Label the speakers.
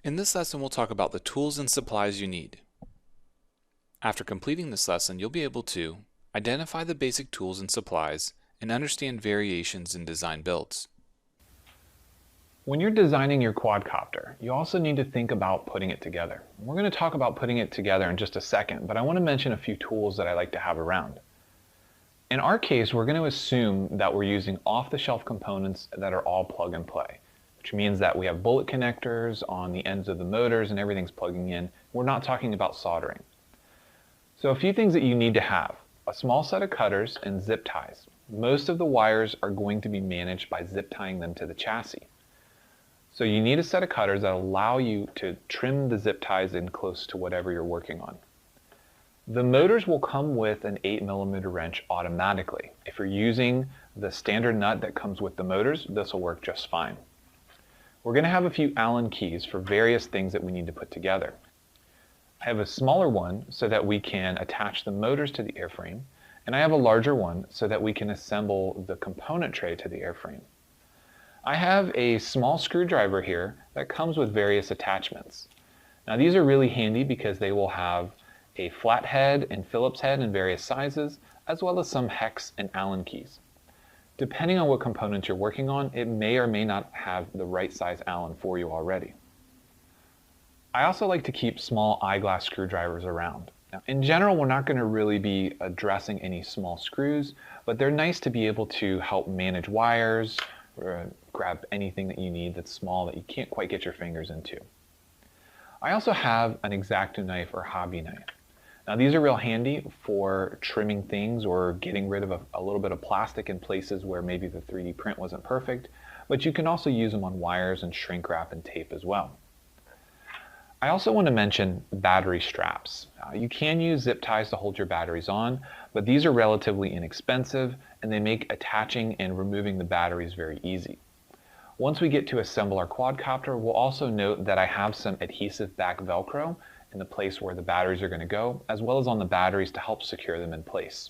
Speaker 1: In this lesson, we'll talk about the tools and supplies you need. After completing this lesson, you'll be able to identify the basic tools and supplies and understand variations in design builds.
Speaker 2: When you're designing your quadcopter, you also need to think about putting it together. We're going to talk about putting it together in just a second, but I want to mention a few tools that I like to have around. In our case, we're going to assume that we're using off-the-shelf components that are all plug and play, which means that we have bullet connectors on the ends of the motors and everything's plugging in. We're not talking about soldering. So a few things that you need to have: a small set of cutters and zip ties. Most of the wires are going to be managed by zip tying them to the chassis. So you need a set of cutters that allow you to trim the zip ties in close to whatever you're working on. The motors will come with an 8mm wrench automatically. If you're using the standard nut that comes with the motors, this will work just fine. We're going to have a few Allen keys for various things that we need to put together. I have a smaller one so that we can attach the motors to the airframe, and I have a larger one so that we can assemble the component tray to the airframe. I have a small screwdriver here that comes with various attachments. Now these are really handy because they will have a flat head and Phillips head in various sizes, as well as some hex and Allen keys. Depending on what components you're working on, it may or may not have the right size Allen for you already. I also like to keep small eyeglass screwdrivers around. Now, in general, we're not going to really be addressing any small screws, but they're nice to be able to help manage wires, or grab anything that you need that's small that you can't quite get your fingers into. I also have an X-Acto knife or hobby knife. Now these are real handy for trimming things or getting rid of a little bit of plastic in places where maybe the 3D print wasn't perfect, but you can also use them on wires and shrink wrap and tape as well. I also want to mention battery straps. You can use zip ties to hold your batteries on, but these are relatively inexpensive and they make attaching and removing the batteries very easy. Once we get to assemble our quadcopter, we'll also note that I have some adhesive back Velcro in the place where the batteries are going to go, as well as on the batteries to help secure them in place.